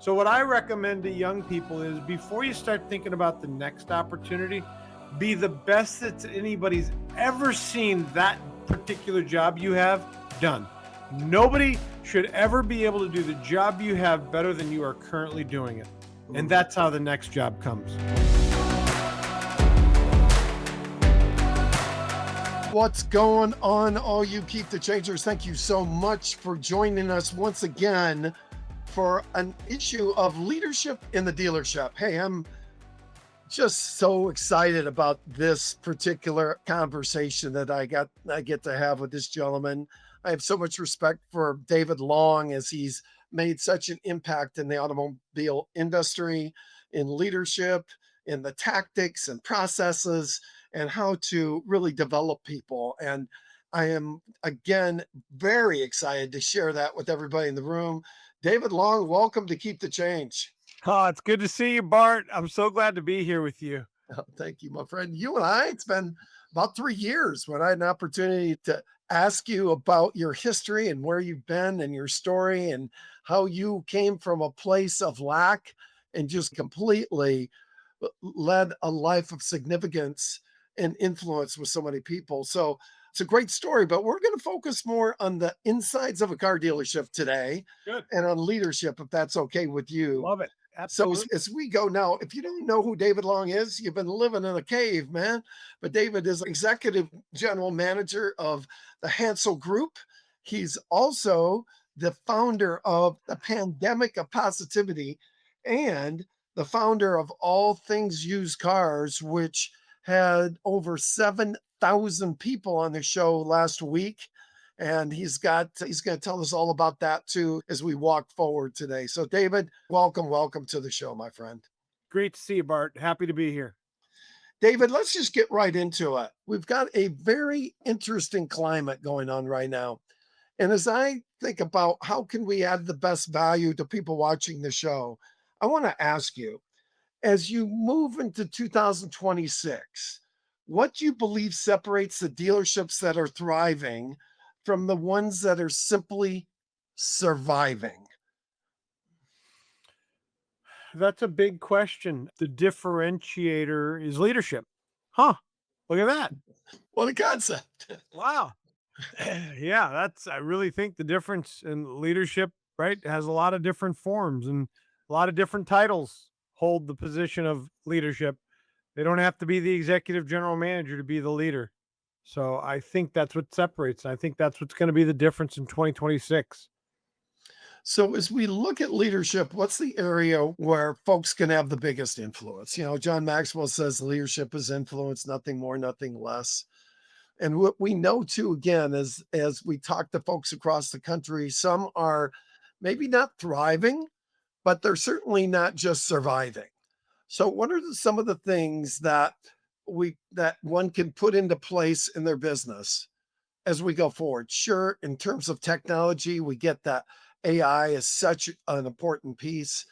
So what I recommend to young people is before you start thinking about the next opportunity, be the best that anybody's ever seen that particular job you have done. Nobody should ever be able to do the job you have better than you are currently doing it. And that's how the next job comes. What's going on, all you Keep the Changers? Thank you so much for joining us once again for an issue of leadership in the dealership. Hey, I'm just so excited about this particular conversation that I get to have with this gentleman. I have so much respect for David Long as he's made such an impact in the automobile industry, in leadership, in the tactics and processes, and how to really develop people. And I am, again, very excited to share that with everybody in the room. David Long, welcome to Keep the Change. Oh, it's good to see you, Bart. I'm so glad to be here with you. Oh, thank you, my friend. You and I, it's been about 3 years when I had an opportunity to ask you about your history and where you've been and your story and how you came from a place of lack and just completely led a life of significance and influence with so many people. So it's a great story, but we're going to focus more on the insides of a car dealership today Good. and on leadership, if that's okay with you. Love it. So Absolutely. as we go now, if you don't know who David Long is, you've been living in a cave, man. But David is executive general manager of the Hansel Group. He's also the founder of the Pandemic of Positivity and the founder of All Things Used Cars, which had over 7,000 people on the show last week. And he's going to tell us all about that too as we walk forward today. So David, welcome to the show, my friend. Great to see you, Bart. Happy to be here. David, let's just get right into it. We've got a very interesting climate going on right now. And as I think about how can we add the best value to people watching the show, I want to ask you, as you move into 2026, what do you believe separates the dealerships that are thriving from the ones that are simply surviving? That's a big question. The differentiator is leadership. Huh. Look at that. What a concept. Wow. Yeah, I really think the difference in leadership, right, has a lot of different forms and a lot of different titles hold the position of leadership. They don't have to be the executive general manager to be the leader. So I think that's what separates. I think that's what's going to be the difference in 2026. So as we look at leadership, what's the area where folks can have the biggest influence? You know, John Maxwell says leadership is influence, nothing more, nothing less. And what we know too, again, as we talk to folks across the country, some are maybe not thriving, but they're certainly not just surviving. So what are some of the things that one can put into place in their business as we go forward? Sure, in terms of technology, we get that AI is such an important piece,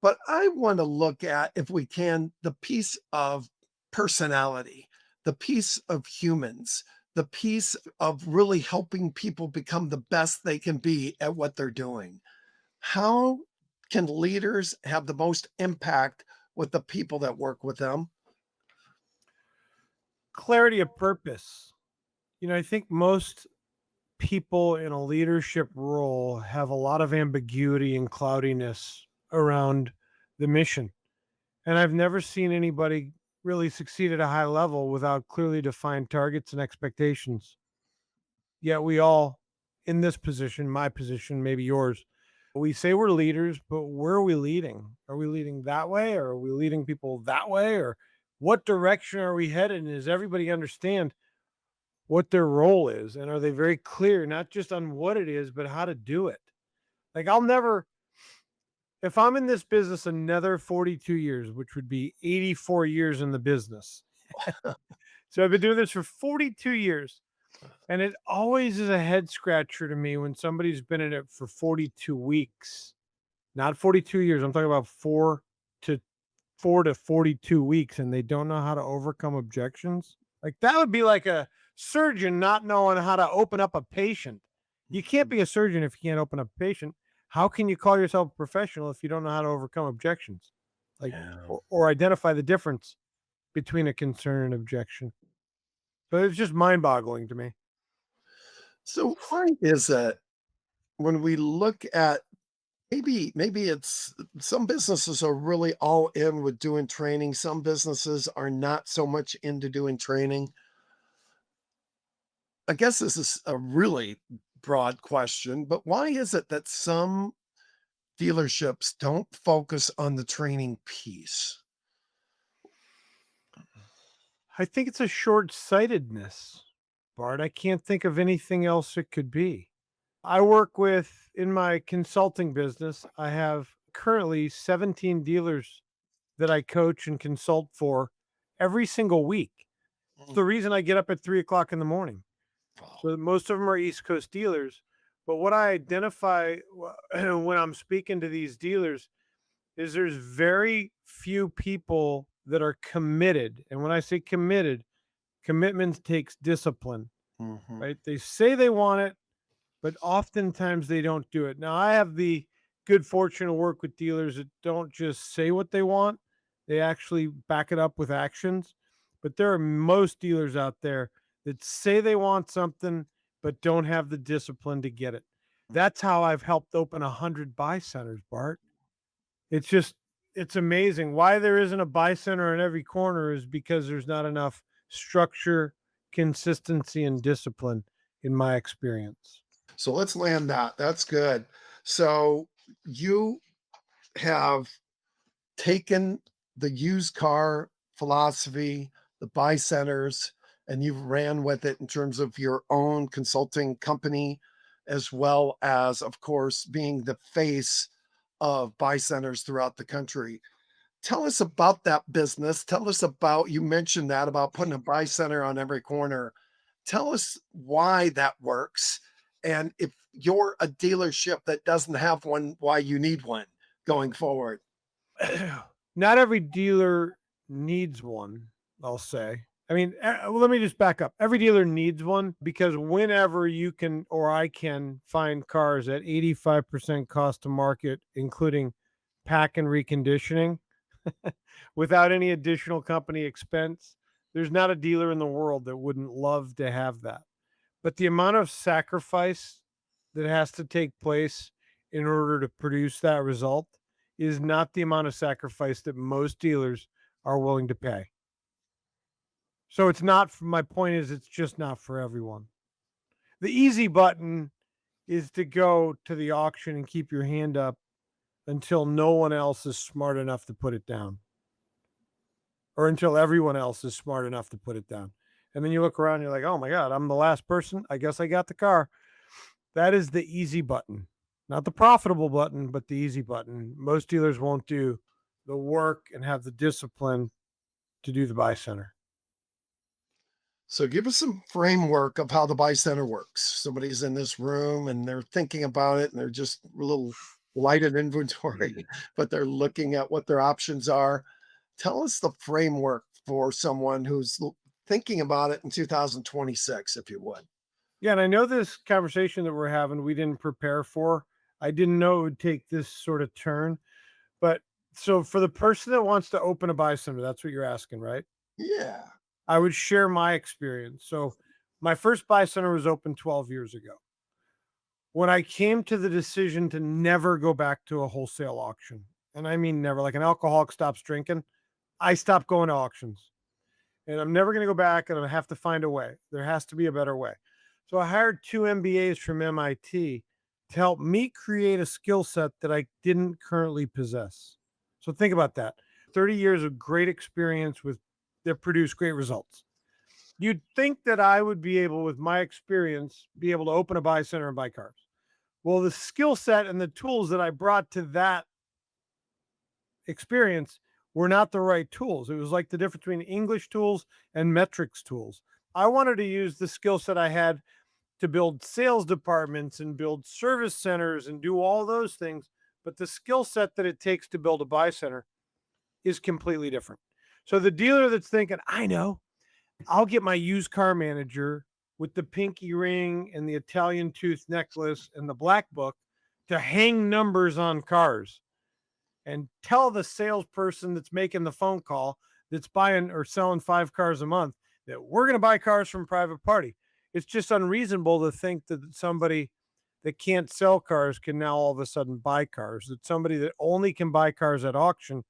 but I want to look at, if we can, the piece of personality, the piece of humans, the piece of really helping people become the best they can be at what they're doing. How can leaders have the most impact with the people that work with them? Clarity of purpose. I think most people in a leadership role have a lot of ambiguity and cloudiness around the mission. And I've never seen anybody really succeed at a high level without clearly defined targets and expectations. Yet we all, in this position, my position, maybe yours, we say we're leaders, but where are we leading? Are we leading that way? Or are we leading people that way? Or what direction are we headed? And does everybody understand what their role is? And are they very clear, not just on what it is, but how to do it? Like if I'm in this business another 42 years, which would be 84 years in the business. So I've been doing this for 42 years. And it always is a head scratcher to me when somebody's been in it for 42 weeks, not 42 years. I'm talking about to 42 weeks, and they don't know how to overcome objections. Like that would be like a surgeon not knowing how to open up a patient. You can't be a surgeon if you can't open up a patient. how can you call yourself a professional if you don't know how to overcome objections? Like, Yeah. or identify the difference between a concern and objection. But it's just mind-boggling to me. So why is it when we look at maybe it's some businesses are really all in with doing training, some businesses are not so much into doing training. I guess this is a really broad question, but why is it that some dealerships don't focus on the training piece? I think it's a short-sightedness, Bart. I can't think of anything else it could be. I work with in my consulting business, I have currently 17 dealers that I coach and consult for every single week. It's Mm, the reason I get up at 3 o'clock in the morning. wow. So most of them are East Coast dealers. But what I identify when I'm speaking to these dealers is there's very few people that are committed. And when I say committed, commitment takes discipline, Mhm. right? They say they want it, but oftentimes they don't do it. Now, I have the good fortune to work with dealers that don't just say what they want, they actually back it up with actions. But there are most dealers out there that say they want something, but don't have the discipline to get it. That's how I've helped open 100 buy centers, Bart. It's just, it's amazing. Why there isn't a buy center in every corner is because there's not enough structure, consistency, and discipline, in my experience. So let's land that. That's good. So you have taken the used car philosophy, the buy centers, and you've ran with it in terms of your own consulting company, as well as, of course, being the face of buy centers throughout the country. Tell us about that business. Tell us about, you mentioned that about putting a buy center on every corner. Tell us why that works. And if you're a dealership that doesn't have one, why you need one going forward. Not every dealer needs one, I'll say. I mean, well, let me just back up. Every dealer needs one because whenever you can or I can find cars at 85% cost to market, including pack and reconditioning, without any additional company expense, there's not a dealer in the world that wouldn't love to have that. But the amount of sacrifice that has to take place in order to produce that result is not the amount of sacrifice that most dealers are willing to pay. So it's not, my point is, it's just not for everyone. The easy button is to go to the auction and keep your hand up until no one else is smart enough to put it down, or until everyone else is smart enough to put it down. And then you look around, and you're like, oh my God, I'm the last person. I guess I got the car. That is the easy button, not the profitable button, but the easy button. Most dealers won't do the work and have the discipline to do the buy center. So give us some framework of how the buy center works. Somebody's in this room and they're thinking about it and they're just a little light in inventory, but they're looking at what their options are. Tell us the framework for someone who's thinking about it in 2026, if you would. Yeah, and I know this conversation that we're having, we didn't prepare for. I didn't know it would take this sort of turn. But so for the person that wants to open a buy center, that's what you're asking, right? Yeah. I would share my experience. So my first buy center was open 12 years ago. When I came to the decision to never go back to a wholesale auction, and I mean never, like an alcoholic stops drinking, I stopped going to auctions, and I'm never going to go back, and I have to find a way. There has to be a better way. So I hired 2 MBAs from MIT to help me create a skill set that I didn't currently possess. So think about that. 30 years of great experience with that produce great results. You'd think that I would be able, with my experience, be able to open a buy center and buy cars. Well, the skill set and the tools that I brought to that experience were not the right tools. It was like the difference between English tools and metrics tools. I wanted to use the skill set I had to build sales departments and build service centers and do all those things. But the skill set that it takes to build a buy center is completely different. So the dealer that's thinking, I know, I'll get my used car manager with the pinky ring and the Italian tooth necklace and the black book to hang numbers on cars and tell the salesperson that's making the phone call, that's buying or selling 5 cars a month, that we're going to buy cars from private party. It's just unreasonable to think that somebody that can't sell cars can now all of a sudden buy cars, that somebody that only can buy cars at auction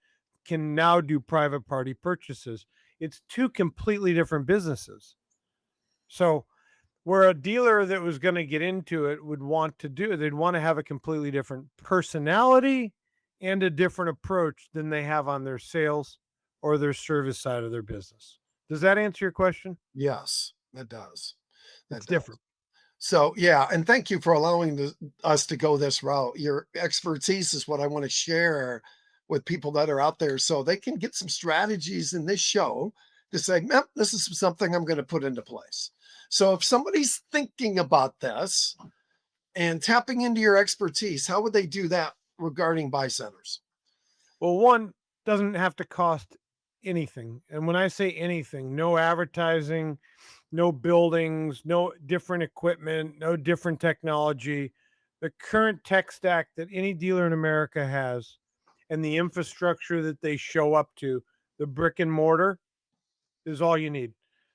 can now do private party purchases. It's two completely different businesses. So, where a dealer that was going to get into it would want to do, they'd want to have a completely different personality and a different approach than they have on their sales or their service side of their business. Does that answer your question? Yes, that does. It's That does. different. So, yeah, and thank you for allowing us to go this route. Your expertise is what I want to share with people that are out there so they can get some strategies in this show to say, "Yep, this is something I'm going to put into place." So, if somebody's thinking about this and tapping into your expertise, how would they do that regarding buy centers? Well, one doesn't have to cost anything. And when I say anything, no advertising, no buildings, no different equipment, no different technology. The current tech stack that any dealer in America has and the infrastructure that they show up to, the brick and mortar, is all you need.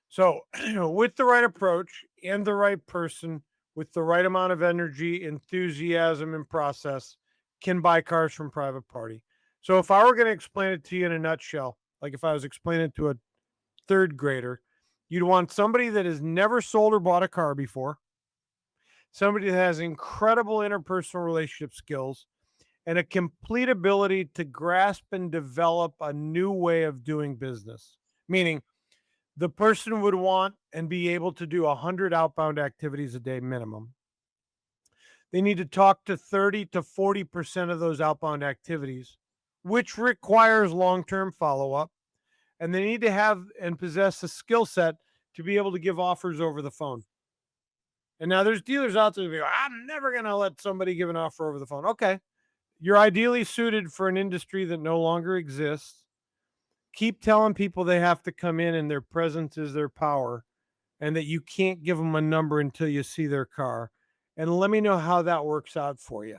So, with the right approach and the right person with the right amount of energy, enthusiasm, and process, can buy cars from private party. So, if I were going to explain it to you in a nutshell, like if I was explaining it to a third grader, you'd want somebody that has never sold or bought a car before, somebody that has incredible interpersonal relationship skills, and a complete ability to grasp and develop a new way of doing business. Meaning, the person would want and be able to do 100 outbound activities a day minimum. They need to talk to 30 to 40% of those outbound activities, which requires long term follow up. And they need to have and possess a skill set to be able to give offers over the phone. And now there's dealers out there that go, I'm never going to let somebody give an offer over the phone. Okay. You're ideally suited for an industry that no longer exists. Keep telling people they have to come in and their presence is their power and that you can't give them a number until you see their car. And let me know how that works out for you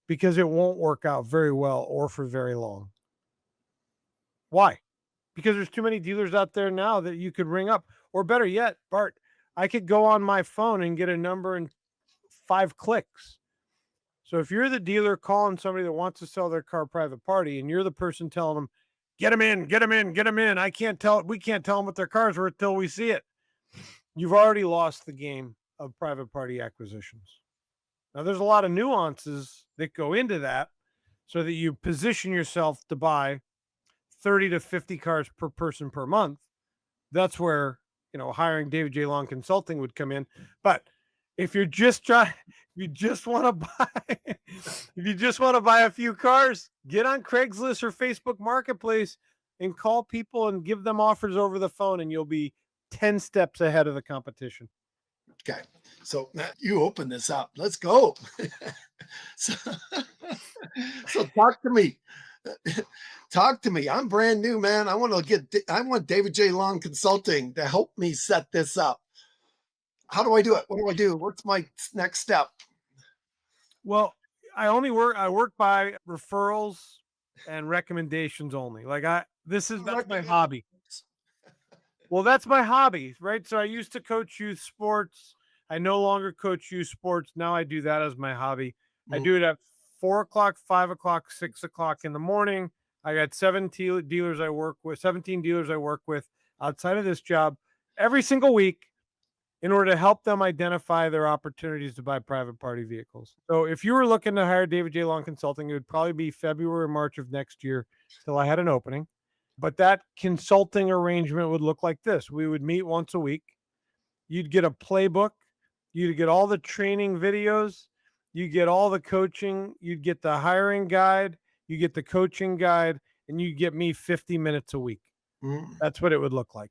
because it won't work out very well or for very long. Why? Because there's too many dealers out there now that you could ring up. Or better yet, Bart, I could go on my phone and get a number in 5 clicks. So if you're the dealer calling somebody that wants to sell their car private party and you're the person telling them, get them in, get them in, get them in. We can't tell them what their car's worth till we see it. You've already lost the game of private party acquisitions. Now, there's a lot of nuances that go into that so that you position yourself to buy 30 to 50 cars per person per month. That's where, hiring David J. Long Consulting would come in. But if you're just trying, if you just want to buy, if you just want to buy a few cars, get on Craigslist or Facebook Marketplace and call people and give them offers over the phone, and you'll be 10 steps ahead of the competition. Okay. So Matt, you open this up. Let's go. so, so talk to me. Talk to me. I'm brand new, man. I want David J. Long Consulting to help me set this up. How do I do it? What do I do? What's my next step? Well, I work by referrals and recommendations only. That's my hobby. Well, that's my hobby, right? So I used to coach youth sports. I no longer coach youth sports. Now I do that as my hobby. I do it at 4 o'clock, 5 o'clock, 6 o'clock in the morning. I got 17 dealers I work with outside of this job every single week in order to help them identify their opportunities to buy private party vehicles. So if you were looking to hire David J. Long Consulting, it would probably be February or March of next year till I had an opening. But that consulting arrangement would look like this. We would meet once a week. You'd get a playbook. You'd get all the training videos. You get all the coaching. You'd get the hiring guide. You get the coaching guide. And you get me 50 minutes a week. That's what it would look like.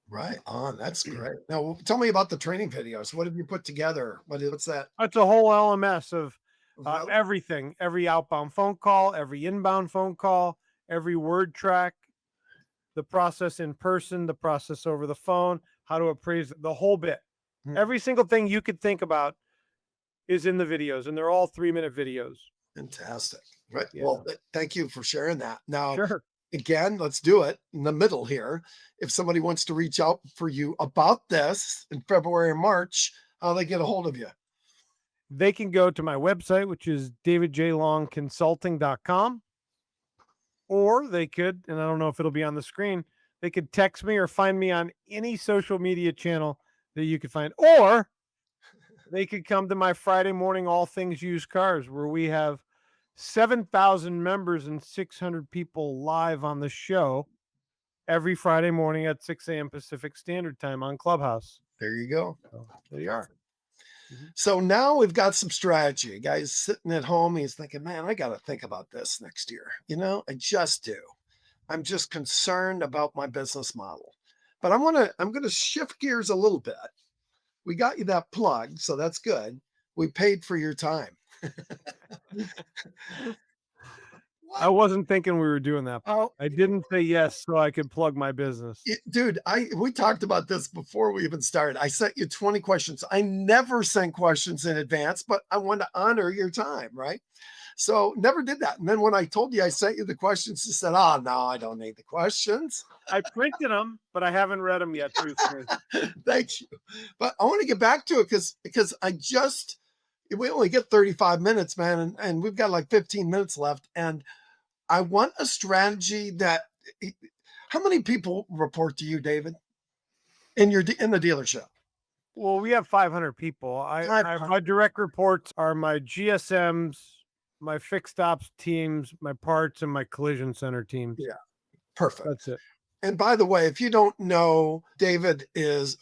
Right on. That's great. Now, tell me about the training videos. What have you put together? What's that? It's a whole LMS of Well, everything, every outbound phone call, every inbound phone call, every word track, the process in person, the process over the phone, how to appraise the whole bit. Every single thing you could think about is in the videos, and they're all 3-minute videos. Fantastic. Right. Yeah. Well, thank you for sharing that. Now, Sure. again, let's do it in the middle here. If somebody wants to reach out for you about this in February or March, how they get a hold of you? They can go to my website, which is davidjlongconsulting.com, or they could, and I don't know if it'll be on the screen, they could text me or find me on any social media channel that you could find, or they could come to my Friday morning All Things Used Cars, where we have 7,000 members and 600 people live on the show every Friday morning at 6 a.m. Pacific Standard Time on Clubhouse. There you go. So there you are. Mhm. So now we've got some strategy. Guys sitting at home, he's thinking, man, I got to think about this next year. I just do. I'm just concerned about my business model. But I'm gonna shift gears a little bit. We got you that plug, so that's good. We paid for your time. I What? wasn't thinking we were doing that. Oh, I didn't say yes so I could plug my business. dude, I we talked about this before we even started. I sent you 20 questions. I never send questions in advance, but I want to honor your time, right? So never did that. And then when I told you I sent you the questions, you said, "Oh no, I don't need the questions." I printed them, but I haven't read them yet, truthfully. Thank you. But I want to get back to it because I just we only get 35 minutes, man, and we've got like 15 minutes left. And I want a strategy that how many people report to you, David, in the dealership? Well, we have 500 people. Five My direct reports are my GSMs, my fixed ops teams, my parts, and my collision center teams. Yeah, perfect. That's it. And by the way, if you don't know, David has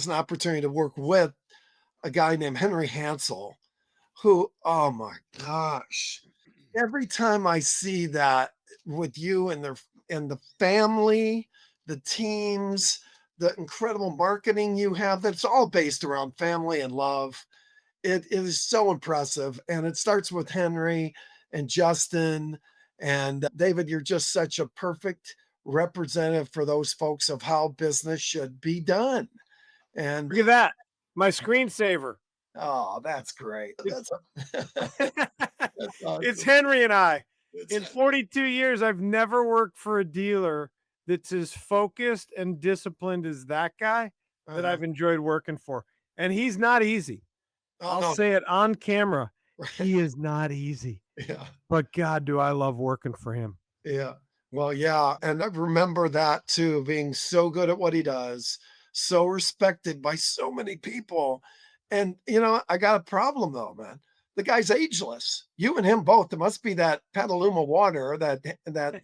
an opportunity to work with a guy named Henry Hansel, who, oh my gosh, every time I see that with you and the family, the teams, the incredible marketing you have, that's all based around family and love. It is so impressive. And it starts with Henry and Justin. And David, you're just such a perfect representative for those folks of how business should be done. And Look at that. My screensaver. oh, that's great. It's That's it's awesome. Henry and I. It's In 42 years, I've never worked for a dealer that's as focused and disciplined as that guy that uh-huh. I've enjoyed working for. And he's not easy. Oh I'll no. say it on camera. He is not easy. Yeah. But God, do I love working for him. Yeah. Well, yeah, and I remember that too, being so good at what he does, so respected by so many people. And I got a problem though, man. The guy's ageless. You and him both. There must be that Petaluma water that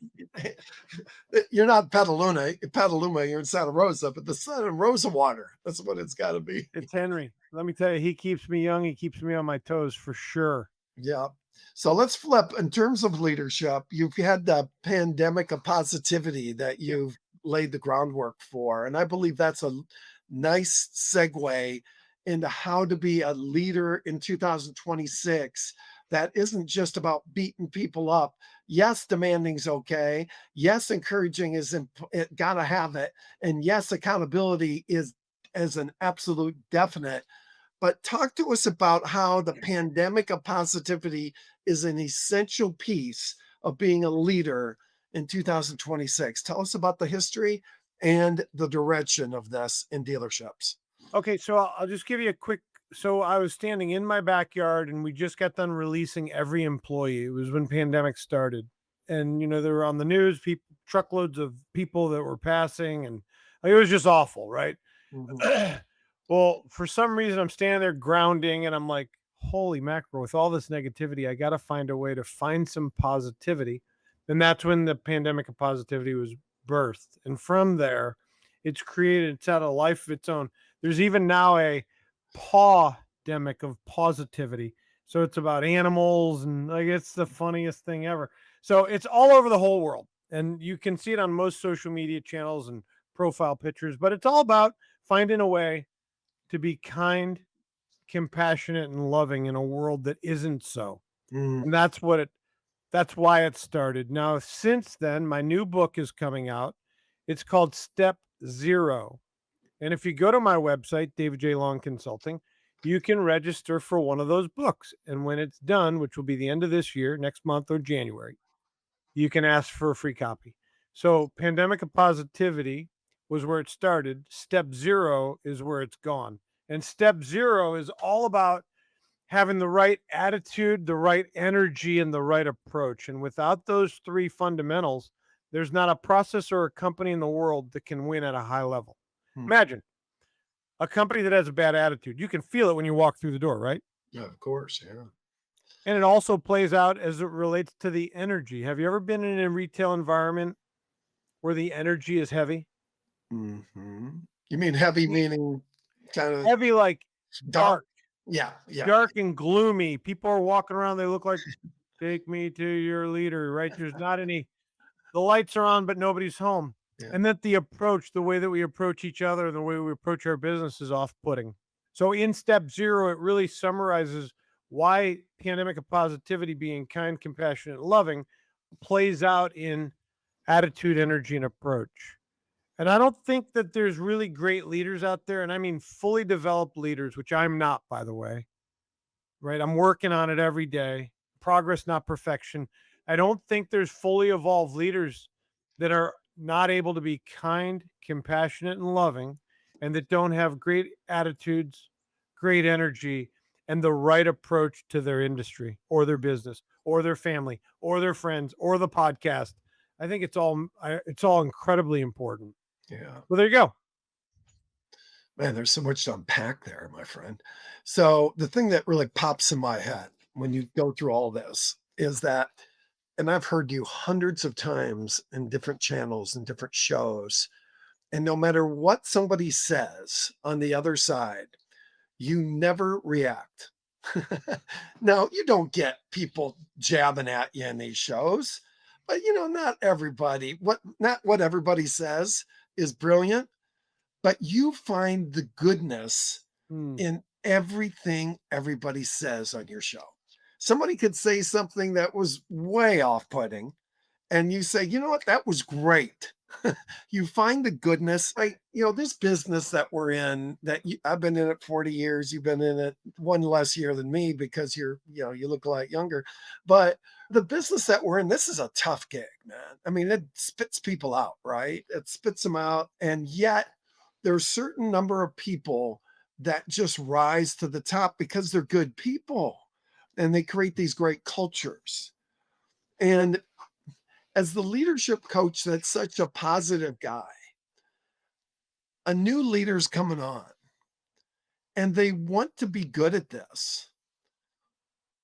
you're not Petaluma, you're in Santa Rosa, but the Santa Rosa water. That's what it's got to be. It's Henry. Let me tell you, he keeps me young. He keeps me on my toes for sure. Yeah. So let's flip in terms of leadership. You've had the pandemic of positivity that Yeah. you've laid the groundwork for. And I believe that's a nice segue into how to be a leader in 2026 that isn't just about beating people up. Yes, demanding's okay. Yes, encouraging it gotta have it. And yes, accountability is as an absolute definite, but talk to us about how the pandemic of positivity is an essential piece of being a leader in 2026. Tell us about the history and the direction of this in dealerships. Okay, so I'll just give you a quick. So I was standing in my backyard, and we just got done releasing every employee. It was when pandemic started, and they were on the news. People, truckloads of people that were passing, and like, it was just awful, right? Mhm. Well, for some reason, I'm standing there grounding, and I'm like, "Holy mackerel!" With all this negativity, I got to find a way to find some positivity, and that's when the pandemic of positivity was birthed. And from there, it's created. It's had a life of its own. There's even now a paw-demic of positivity. So it's about animals, and like it's the funniest thing ever. So it's all over the whole world, and you can see it on most social media channels and profile pictures. But it's all about finding a way to be kind, compassionate, and loving in a world that isn't so. Mm, And that's why it started. Now, since then, my new book is coming out. It's called Step Zero. And if you go to my website, David J. Long Consulting, you can register for one of those books. And when it's done, which will be the end of this year, next month or January, you can ask for a free copy. So, Pandemic of Positivity was where it started. Step zero is where it's gone. And step zero is all about having the right attitude, the right energy, and the right approach. And without those three fundamentals, there's not a process or a company in the world that can win at a high level. Hmm. Imagine a company that has a bad attitude. You can feel it when you walk through the door, right? Yeah, of course. Yeah. And it also plays out as it relates to the energy. Have you ever been in a retail environment where the energy is heavy? You mean heavy, Me- meaning kind of Heavy, like dark? dark, Yeah, yeah, dark and gloomy. People are walking around. They look like, take me to your leader, right? There's not any, the lights are on, but nobody's home. yeah, And that the approach, the way that we approach each other, the way we approach our business is off putting. So in step zero, it really summarizes why Pandemic of Positivity, being kind, compassionate, loving, plays out in attitude, energy, and approach. And I don't think that there's really great leaders out there. And I mean fully developed leaders, which I'm not, by the way, right? I'm working on it every day. Progress, not perfection. I don't think there's fully evolved leaders that are not able to be kind, compassionate, and loving, and that don't have great attitudes, great energy, and the right approach to their industry or their business or their family or their friends or the podcast. I think it's all incredibly important. yeah. Well, there you go. Man, there's so much to unpack there, my friend. So the thing that really pops in my head when you go through all this is that, and I've heard you hundreds of times in different channels and different shows, and no matter what somebody says on the other side, you never react. Now, you don't get people jabbing at you in these shows, but not everybody, not what everybody says is brilliant, but you find the goodness Hmm. in everything everybody says on your show. Somebody could say something that was way off putting, and you say, you know what, that was great. You find the goodness. This business that we're in, I've been in it 40 years, you've been in it one less year than me because you look a lot younger. But the business that we're in, this is a tough gig, man. I mean, it spits people out, right? It spits them out. And yet there's a certain number of people that just rise to the top because they're good people and they create these great cultures. And as the leadership coach, that's such a positive guy. A new leader's coming on and they want to be good at this.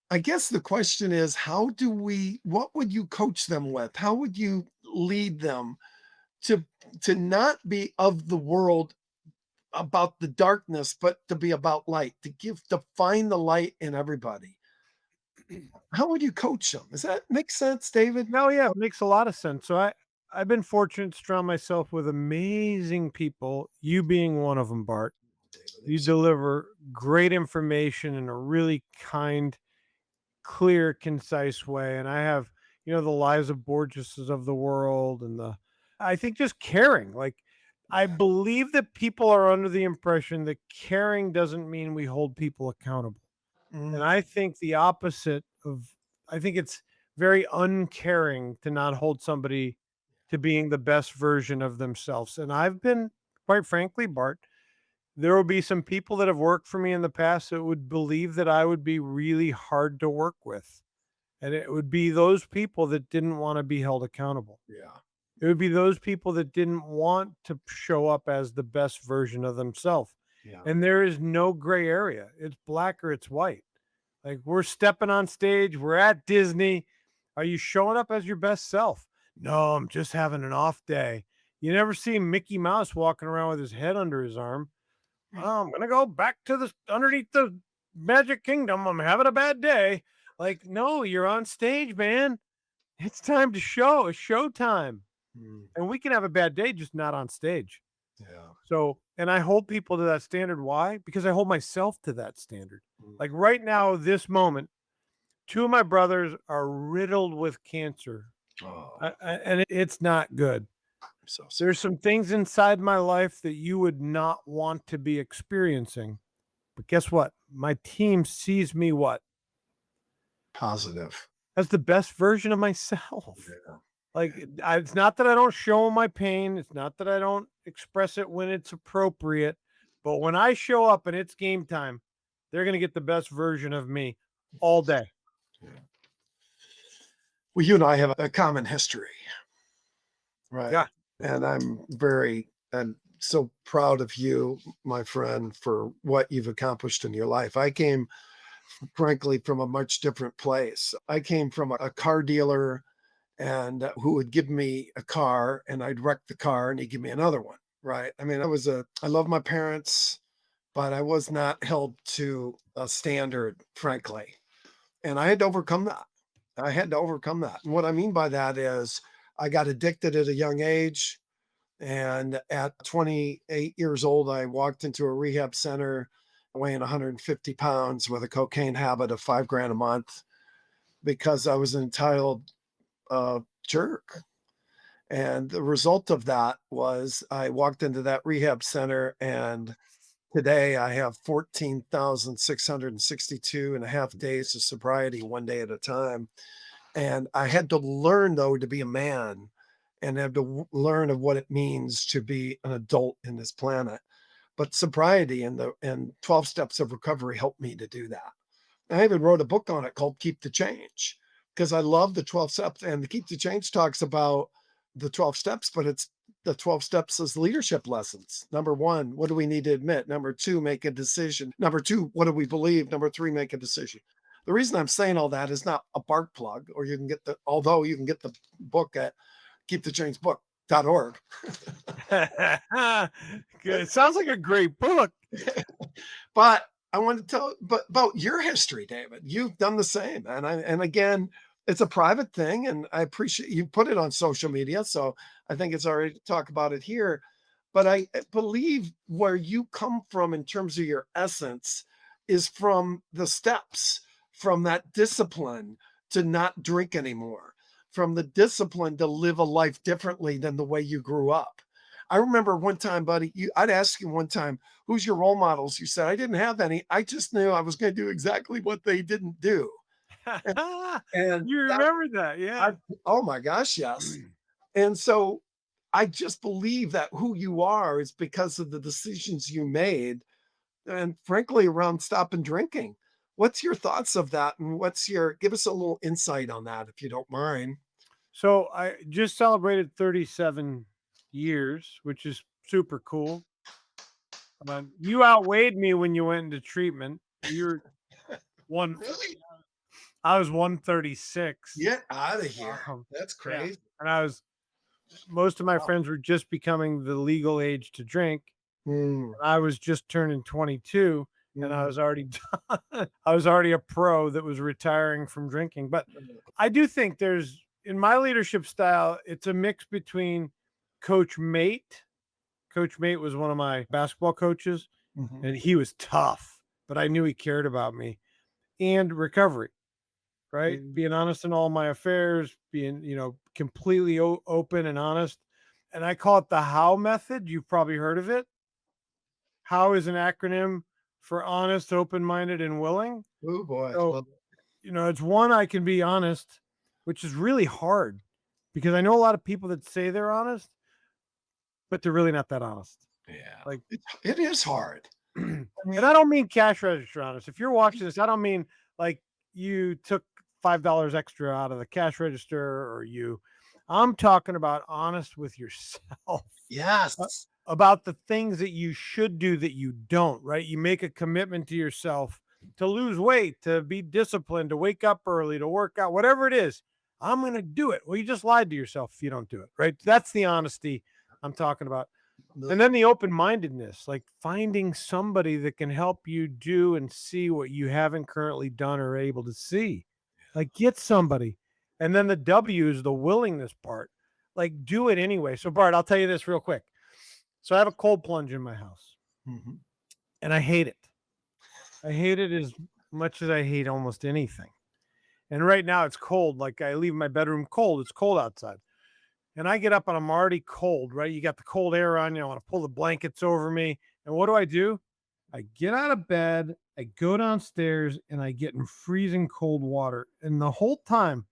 I guess the question is, what would you coach them with? How would you lead them to not be of the world about the darkness, but to be about light, to find the light in everybody? How would you coach them? Does that make sense, David? No, yeah, it makes a lot of sense. So I've been fortunate to surround myself with amazing people, you being one of them, Bart. David, You deliver great information in a really kind, clear, concise way. And I have, the lives of Borgeses of the world and I think just caring. Like, I yeah. believe that people are under the impression that caring doesn't mean we hold people accountable. And Mm, I think the opposite of, I think it's very uncaring to not hold somebody to being the best version of themselves. And I've been, quite frankly, Bart, there will be some people that have worked for me in the past that would believe that I would be really hard to work with. And it would be those people that didn't want to be held accountable. yeah, It would be those people that didn't want to show up as the best version of themselves. yeah, And there is no gray area. It's black or it's white. Like, we're stepping on stage, we're at Disney. Are you showing up as your best self? No, I'm just having an off day. You never see Mickey Mouse walking around with his head under his arm. Oh, I'm gonna go back to the underneath the Magic Kingdom. I'm having a bad day. Like, no, you're on stage, man. It's time to show. It's showtime. mm, And we can have a bad day, just not on stage. yeah, So, and I hold people to that standard. Why? Because I hold myself to that standard. mm. Like right now, this moment, two of my brothers are riddled with cancer, Oh, and it's not good. I'm so sorry. There's some things inside my life that you would not want to be experiencing. But guess what? My team sees me what? Positive. As the best version of myself. Yeah. Like, it's not that I don't show 'em my pain, it's not that I don't express it when it's appropriate, but when I show up and it's game time, they're gonna get the best version of me all day. Yeah. Well, you and I have a common history, right? Yeah. And I'm so proud of you, my friend, for what you've accomplished in your life. I came, frankly, from a much different place. I came from a car dealer and who would give me a car and I'd wreck the car and he'd give me another one, right? I mean, I love my parents, but I was not held to a standard, frankly. And I had to overcome that. I had to overcome that. And what I mean by that is I got addicted at a young age. And at 28 years old, I walked into a rehab center weighing 150 pounds with a cocaine habit of 5 grand a month because I was an entitled jerk. And the result of that was I walked into that rehab center and today I have 14,662 and a half days of sobriety, one day at a time. And I had to learn, though, to be a man and had to learn of what it means to be an adult in this planet. But sobriety and 12 steps of recovery helped me to do that. I even wrote a book on it called Keep the Change because I love the 12 steps. And the Keep the Change talks about the 12 steps, but it's the 12 steps as leadership lessons. Number one, what do we need to admit? Number two, make a decision. Number two, what do we believe? Number three, make a decision. The reason I'm saying all that is not a Bart plug, or you can get although you can get the book at keepthechangebook.org. Good. It sounds like a great book. But I want to tell about your history, David. You've done the same. And again, it's a private thing, and I appreciate you put it on social media. So I think it's all right to talk about it here. But I believe where you come from in terms of your essence is from the steps, from that discipline to not drink anymore, from the discipline to live a life differently than the way you grew up. I remember one time, buddy, I'd ask you one time, who's your role models? You said, I didn't have any. I just knew I was going to do exactly what they didn't do. And, and You that, remember that, I, yeah. oh my gosh, yes. And so I just believe that who you are is because of the decisions you made. And frankly, around stopping drinking. What's your thoughts of that? And give us a little insight on that, if you don't mind. So I just celebrated 37 years, which is super cool. You outweighed me when you went into treatment. You're one. Really? I was 136. Get out of here. That's Yeah, crazy. and most of my Wow. friends were just becoming the legal age to drink. Mm, I was just turning 22, and I mm, was already done. I was already a pro that was retiring from drinking. But I do think there's in my leadership style, it's a mix between Coach Mate. Coach Mate was one of my basketball coaches, mhm, and he was tough, but I knew he cared about me. And recovery, right? mm. Being honest in all my affairs, being, completely open and honest. And I call it the how method. You've probably heard of it. How is an acronym for honest, open minded, and willing. Oh boy. So, Love it's one, I can be honest, which is really hard because I know a lot of people that say they're honest, but they're really not that honest. it. Yeah. Like, It is hard. and I mean, I don't mean cash register honest. If you're watching this, I don't mean like you took $5 extra out of the cash register I'm talking about honest with yourself. uh, yes. about the things that you should do that you don't, right? You make a commitment to yourself to lose weight, to be disciplined, to wake up early, to work out, whatever it is. I'm going to do it. Well, you just lied to yourself if you don't do it, right? That's the honesty I'm talking about. The- And then the open mindedness, like finding somebody that can help you do and see what you haven't currently done or able to see. Like get somebody. And then the W is the willingness part. Like do it anyway. So, Bart, I'll tell you this real quick. So I have a cold plunge in my house Mhm. and I hate it. I hate it as much as I hate almost anything. And right now it's cold. Like I leave my bedroom cold. It's cold outside. And I get up and I'm already cold, right? You got the cold air on you. I want to pull the blankets over me. And what do? I get out of bed, I go downstairs, and I get in freezing cold water. And the whole time,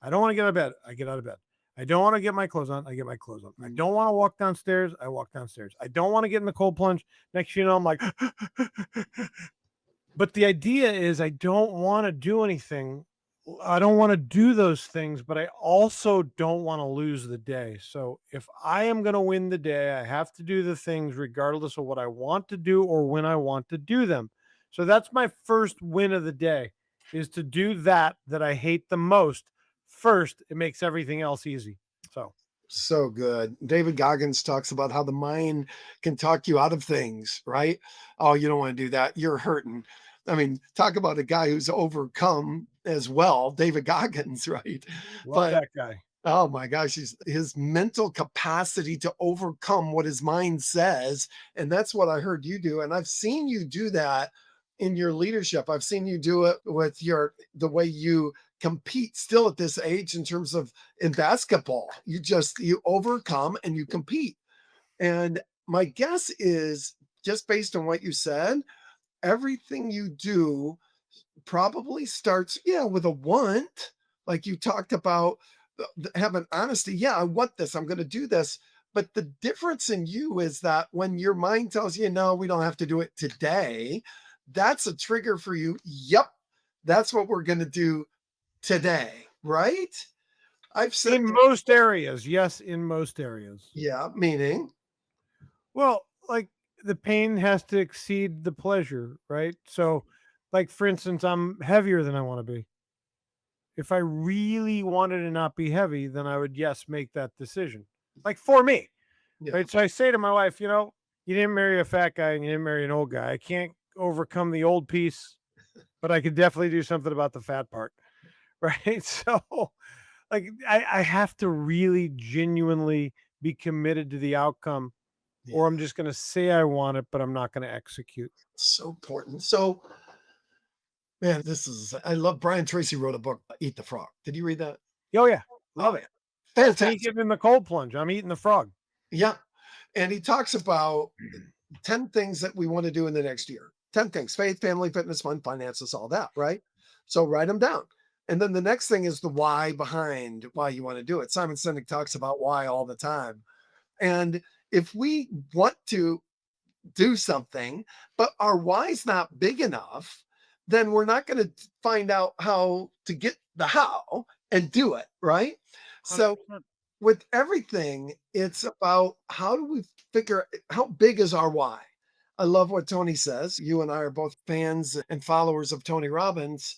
I don't want to get out of bed. I get out of bed. I don't want to get my clothes on. I get my clothes on. I Mm. don't want to walk downstairs. I walk downstairs. I don't want to get in the cold plunge. Next, you know, I'm like, but the idea is I don't want to do anything. I don't want to do those things, but I also don't want to lose the day. So if I am going to win the day, I have to do the things regardless of what I want to do or when I want to do them. So that's my first win of the day is to do that I hate the most first. It makes everything else easy. So So good. David Goggins talks about how the mind can talk you out of things, right? Oh, you don't want to do that. You're hurting. I mean, talk about a guy who's overcome as well, David Goggins, right? love But that guy. oh my gosh, his mental capacity to overcome what his mind says. And that's what I heard you do. And I've seen you do that in your leadership. I've seen you do it with the way you compete still at this age in terms of in basketball. You overcome and you compete. And my guess is just based on what you said, everything you do probably starts, yeah, with a want, like you talked about, having honesty. Yeah, I want this. I'm going to do this. But the difference in you is that when your mind tells you, no, we don't have to do it today, that's a trigger for you. Yep, that's what we're going to do today. Right. I've said, In most areas, yes, in most areas. yeah, meaning, Well, like the pain has to exceed the pleasure, right? So, like for instance, I'm heavier than I want to be. If I really wanted to not be heavy, then I would yes make that decision. Like for me, yeah, right? So I say to my wife, you know, you didn't marry a fat guy and you didn't marry an old guy. I can't overcome the old piece, but I could definitely do something about the fat part, right? So, like I have to really genuinely be committed to the outcome yeah, or I'm just gonna say I want it, but I'm not gonna execute. so important. So, man, I love Brian Tracy wrote a book, Eat the Frog. Did you read that? Oh, yeah, Oh, love yeah. it. Sneak Fantastic. it in the cold plunge. I'm eating the frog. Yeah. And he talks about 10 things that we want to do in the next year. 10 things: faith, family, fitness, fun, finances, all that, right? So write them down. And then the next thing is the why behind why you want to do it. Simon Sinek talks about why all the time. And if we want to do something, but our why's not big enough, then we're not going to find out how to get the how and do it, right? So 100%. with everything, it's about how do we figure how big is our why? I love what Tony says. You and I are both fans and followers of Tony Robbins.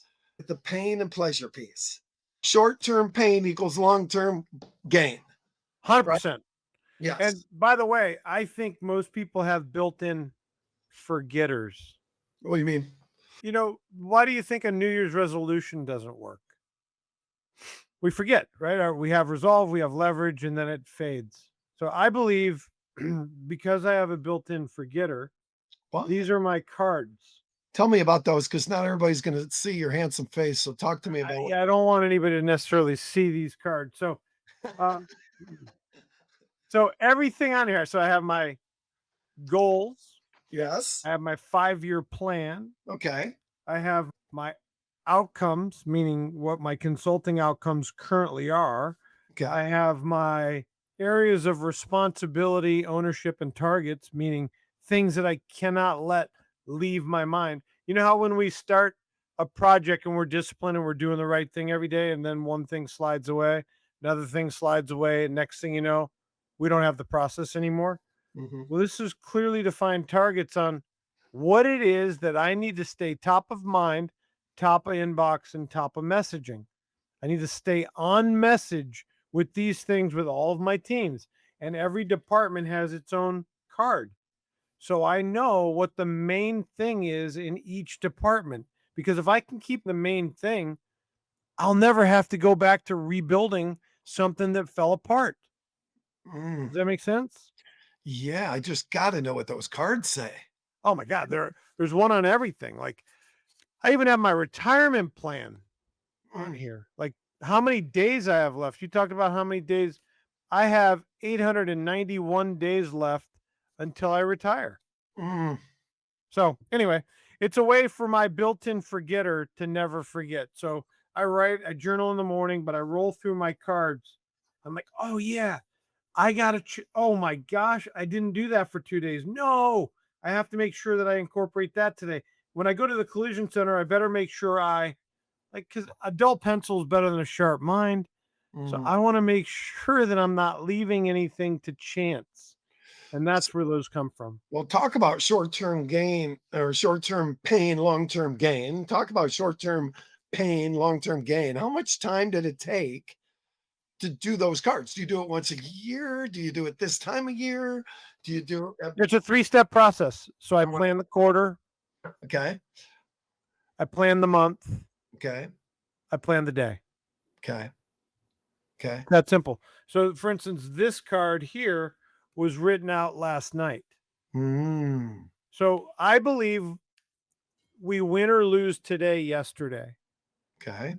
The pain and pleasure piece. Short term pain equals long term gain, right? 100%. And Yes. by the way, I think most people have built-in forgetters. What do you mean? You know, why do you think a New Year's resolution doesn't work? We forget, right? We have resolve, we have leverage, and then it fades. So I believe because I have a built-in forgetter, What? these are my cards. Tell me about those because not everybody's going to see your handsome face. So talk to me about what. Yeah, I don't want anybody to necessarily see these cards. Uh, so everything on here. So I have my goals. Yes. I have my 5-year plan. Okay. I have my outcomes, meaning what my consulting outcomes currently are. Okay. I have my areas of responsibility, ownership, and targets, meaning things that I cannot let leave my mind. You know how when we start a project and we're disciplined and we're doing the right thing every day, and then one thing slides away, another thing slides away, and next thing you know, we don't have the process anymore. Mhm. Well, this is clearly defined targets on what it is that I need to stay top of mind, top of inbox, and top of messaging. I need to stay on message with these things with all of my teams. And every department has its own card. So I know what the main thing is in each department. Because if I can keep the main thing, I'll never have to go back to rebuilding something that fell apart. Mm. Does that make sense? Yeah. I just got to know what those cards say. Oh my God, there's one on everything. Like I even have my retirement plan on Mm. here. Like how many days I have left. You talked about how many days I have 891 days left until I retire. Mm. So anyway, it's a way for my built-in forgetter to never forget. So I journal in the morning, but I roll through my cards. I'm like, oh yeah, I gotta. Oh my gosh, I didn't do that for 2 days. No, I have to make sure that I incorporate that today. When I go to the collision center, I better make sure I like because a dull pencil is better than a sharp mind. So Mhm. I want to make sure that I'm not leaving anything to chance, and that's where those come from. Well, talk about short-term gain or short-term pain, long-term gain. Talk about short-term pain, long-term gain. How much time did it take to do those cards? Do you do it once a year? Do you do it this time of year? Do you do it It's a 3-step process. So I and what plan the quarter, okay, I plan the month, okay, I plan the day. okay, okay. That simple. So, for instance, this card here was written out last night. Mm, So I believe we win or lose today, yesterday. okay.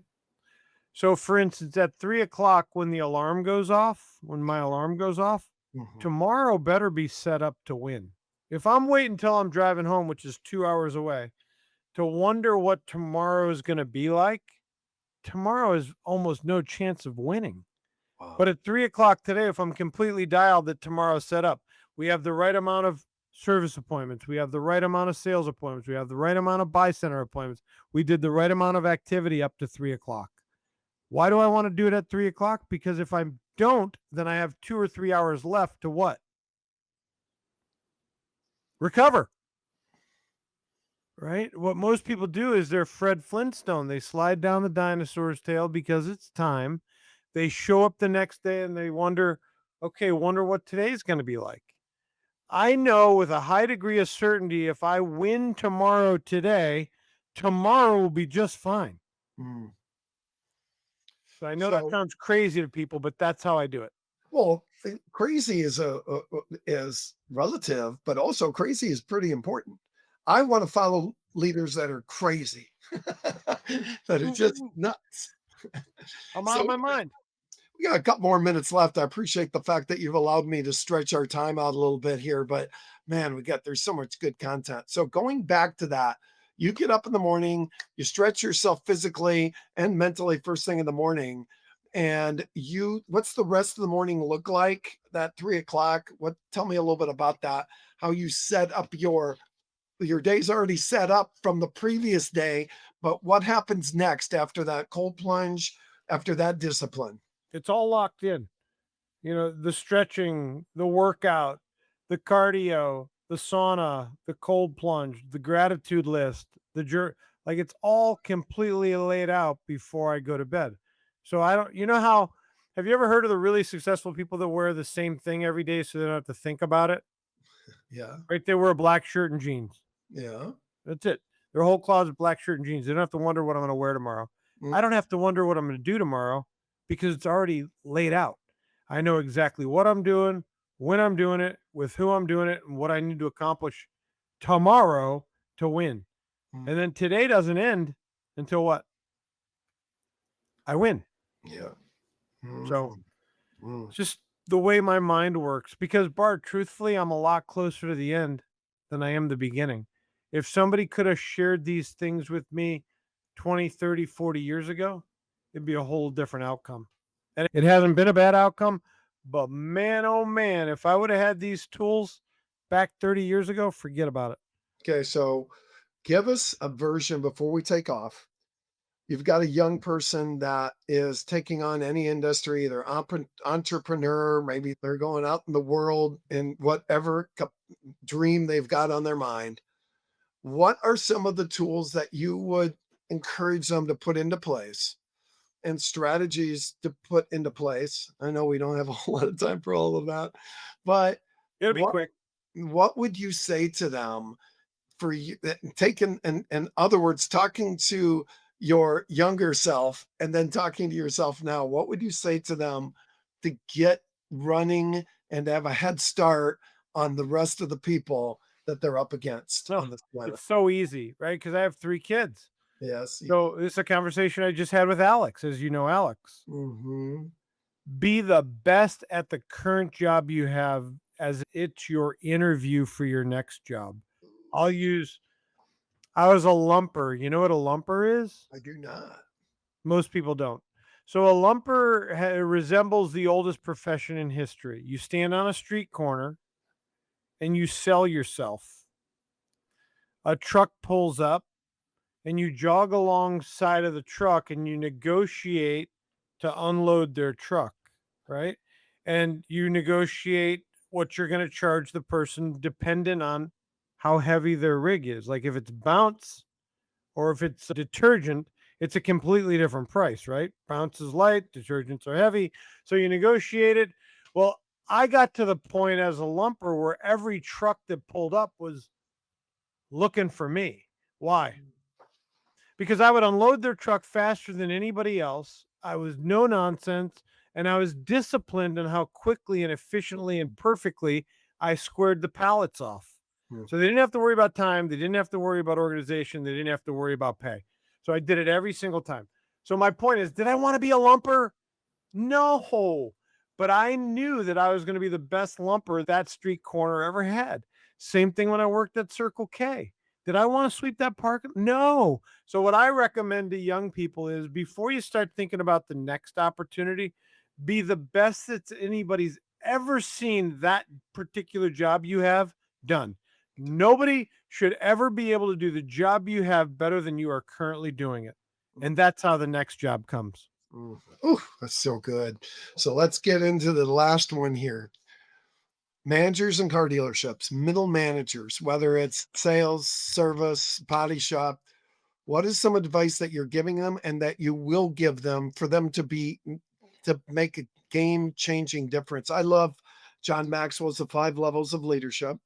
So, for instance, at 3 o'clock, when the alarm goes off, when my alarm goes off, Mhm. tomorrow better be set up to win. If I'm waiting until I'm driving home, which is 2 hours away, to wonder what tomorrow is going to be like, tomorrow is almost no chance of winning. But Wow. at 3 o'clock today, if I'm completely dialed that tomorrow's set up, we have the right amount of service appointments. We have the right amount of sales appointments. We have the right amount of buy center appointments. We did the right amount of activity up to 3 o'clock. Why do I want to do it at 3 o'clock? Because if I don't, then I have 2 or 3 hours left to what? Recover. Right? What most people do is they're Fred Flintstone. They slide down the dinosaur's tail because it's time. They show up the next day and they wonder, okay, wonder what today's going to be like. I know with a high degree of certainty if I win tomorrow today, tomorrow will be just fine. Mm. So I know that So, sounds crazy to people, but that's how I do it. well, crazy is is relative, but also crazy is pretty important. I want to follow leaders that are crazy, that are just Mhm. nuts. I'm out of So my mind. we got a couple more minutes left. I appreciate the fact that you've allowed me to stretch our time out a little bit here, but man, there's so much good content. So going back to that, you get up in the morning, you stretch yourself physically and mentally first thing in the morning. And what's the rest of the morning look like? That 3 o'clock. Tell me a little bit about that. How you set up your day's already set up from the previous day, but what happens next after that cold plunge, after that discipline? It's all locked in. The stretching, the workout, the cardio, the sauna, the cold plunge, the gratitude list, like it's all completely laid out before I go to bed. So I don't, have you ever heard of the really successful people that wear the same thing every day so they don't have to think about it? Yeah. Right? They wear a black shirt and jeans. Yeah. That's it. Their whole closet, black shirt and jeans. They don't have to wonder what I'm going to wear tomorrow. Mm, I don't have to wonder what I'm going to do tomorrow because it's already laid out. I know exactly what I'm doing, when I'm doing it, with who I'm doing it, and what I need to accomplish tomorrow to win. mm, And then today doesn't end until what? I win. yeah. So Mm, mm. it's just the way my mind works. Because, Bart, truthfully, I'm a lot closer to the end than I am the beginning. If somebody could have shared these things with me 20, 30, 40 years ago, it'd be a whole different outcome. And it hasn't been a bad outcome, but man, oh man, if I would have had these tools back 30 years ago, forget about it. Okay, so give us a version before we take off. You've got a young person that is taking on any industry, they're entrepreneur, maybe they're going out in the world in whatever dream they've got on their mind. What are some of the tools that you would encourage them to put into place and strategies to put into place? I know we don't have a whole lot of time for all of that, but It'll be what quick. what would you say to them for you taking and in other words, talking to your younger self and then talking to yourself now, what would you say to them to get running and have a head start on the rest of the people that they're up against No, on this planet? it's so easy, right? Because I have 3 kids. Yes. So this is a conversation I just had with Alex, as you know, Alex. Mm-hmm. Be the best at the current job you have as it's your interview for your next job. I'll use I was a lumper. You know what a lumper is? I do not. Most people don't. So a lumper resembles the oldest profession in history. You stand on a street corner and you sell yourself. A truck pulls up and you jog alongside of the truck and you negotiate to unload their truck, right? And you negotiate what you're going to charge the person dependent on how heavy their rig is. Like if it's bounce or if it's a detergent, it's a completely different price, right? Bounce is light, detergents are heavy. So you negotiate it. Well, I got to the point as a lumper where every truck that pulled up was looking for me. Why? Because I would unload their truck faster than anybody else. I was no nonsense, and I was disciplined in how quickly and efficiently and perfectly I squared the pallets off. Hmm. So they didn't have to worry about time. They didn't have to worry about organization. They didn't have to worry about pay. So I did it every single time. So my point is, did I want to be a lumper? No, but I knew that I was going to be the best lumper that street corner ever had. Same thing when I worked at Circle K. Did I want to sweep that park? No. So what I recommend to young people is before you start thinking about the next opportunity, be the best that anybody's ever seen that particular job you have done. Nobody should ever be able to do the job you have better than you are currently doing it. And that's how the next job comes. Ooh, that's so good. So let's get into the last one here. Managers and car dealerships, middle managers, whether it's sales, service, body shop, what is some advice that you're giving them and that you will give them for them to make a game changing difference? I love John Maxwell's The Five Levels of Leadership.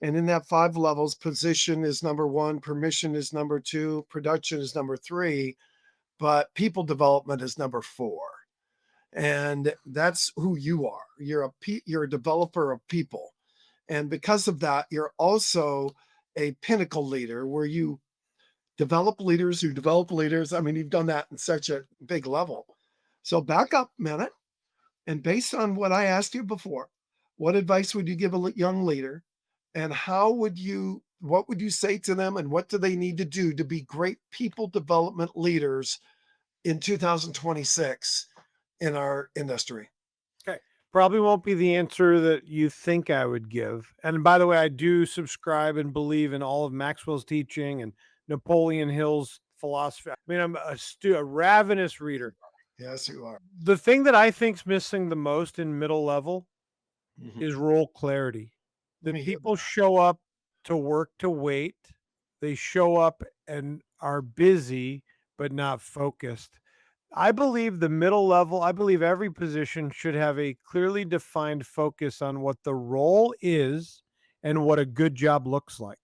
And in that five levels, position is number one, permission is number two, production is number three, but people development is number four. And that's who you are. You're a developer of people. And because of that, you're also a pinnacle leader where you develop leaders who develop leaders. I mean, you've done that in such a big level. So back up a minute. And based on what I asked you before, what advice would you give a young leader? And what would you say to them? And what do they need to do to be great people development leaders in 2026 in our industry? Okay. Probably won't be the answer that you think I would give. And by the way, I do subscribe and believe in all of Maxwell's teaching and Napoleon Hill's philosophy. I mean, I'm a ravenous reader. Yes, you are. The thing that I think's missing the most in middle level Mhm. is role clarity. Let That me hear people that. show up to work to wait. They show up and are busy but not focused. I believe the middle level, I believe every position should have a clearly defined focus on what the role is and what a good job looks like.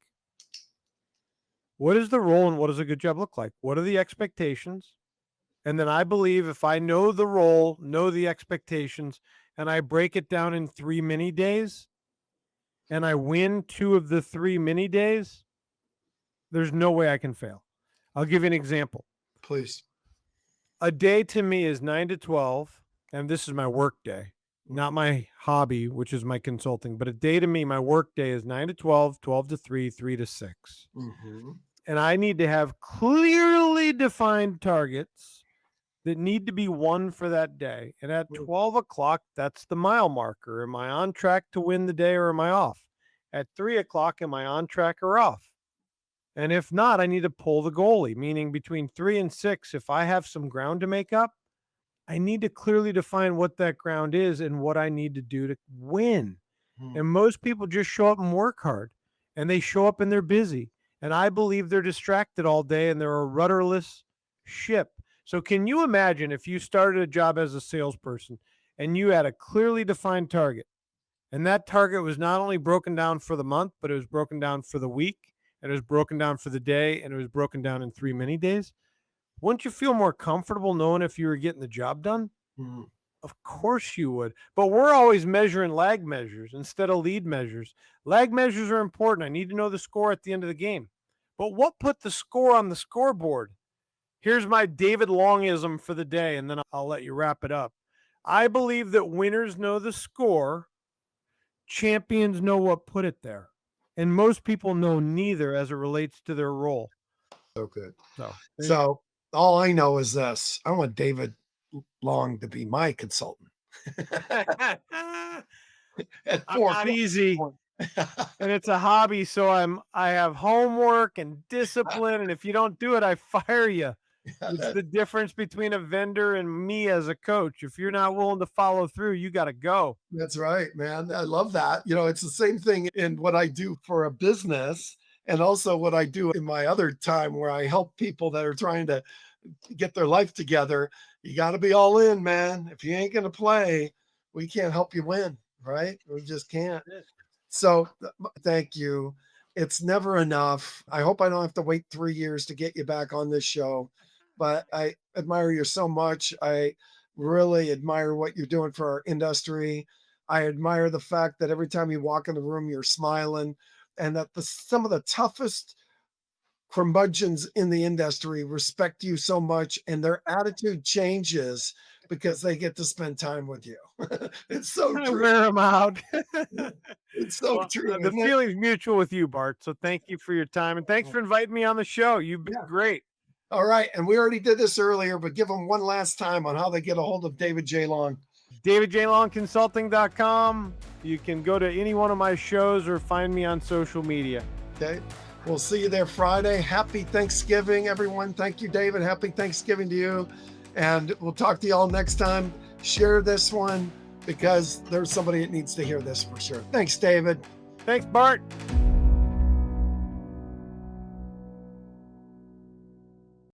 What is the role and what does a good job look like? What are the expectations? And then I believe if I know the role, know the expectations, and I break it down in 3 mini days and I win 2 of the 3 mini days, there's no way I can fail. I'll give you an example. Please. A day to me is 9 to 12, and this is my work day, not my hobby, which is my consulting. But a day to me, my work day is 9 to 12, 12 to 3, 3 to 6. Mhm. And I need to have clearly defined targets that need to be won for that day. And at 12 o'clock, that's the mile marker. Am I on track to win the day or am I off? At 3 o'clock, am I on track or off? And if not, I need to pull the goalie, meaning between 3 and 6, if I have some ground to make up, I need to clearly define what that ground is and what I need to do to win. Mhm. And most people just show up and work hard and they show up and they're busy. And I believe they're distracted all day and they're a rudderless ship. So, can you imagine if you started a job as a salesperson and you had a clearly defined target? And that target was not only broken down for the month, but it was broken down for the week, and it was broken down for the day, and it was broken down in 3 mini days. Wouldn't you feel more comfortable knowing if you were getting the job done? Mhm. Of course you would. But we're always measuring lag measures instead of lead measures. Lag measures are important. I need to know the score at the end of the game. But what put the score on the scoreboard? Here's my David Longism for the day, and then I'll let you wrap it up. I believe that winners know the score, champions know what put it there. And most people know neither as it relates to their role. So good. So there you So all I know is this: I want David Long to be my consultant go. at I'm 4 not easy. o'clock. And it's a hobby, so I have homework and discipline, and if you don't do it, I fire you. It's the difference between a vendor and me as a coach. If you're not willing to follow through, you gotta go. That's right, man. I love that. It's the same thing in what I do for a business and also what I do in my other time where I help people that are trying to get their life together. You got to be all in, man. If you ain't going to play, we can't help you win, right? We just can't. So thank you. It's never enough. I hope I don't have to wait 3 years to get you back on this show, but I admire you so much. I really admire what you're doing for our industry. I admire the fact that every time you walk in the room, you're smiling, and that some of the toughest curmudgeons in the industry respect you so much, and their attitude changes because they get to spend time with you. It's so I true. wear them out. It's so Well, true, the isn't it? feeling's mutual with you, Bart. So thank you for your time, and thanks for inviting me on the show. You've been Yeah. great. All right. And we already did this earlier, but give them one last time on how they get a hold of David J. Long. DavidJLongConsulting.com. You can go to any one of my shows or find me on social media. Okay. We'll see you there Friday. Happy Thanksgiving, everyone. Thank you, David. Happy Thanksgiving to you. And we'll talk to you all next time. Share this one because there's somebody that needs to hear this for sure. Thanks, David. Thanks, Bart.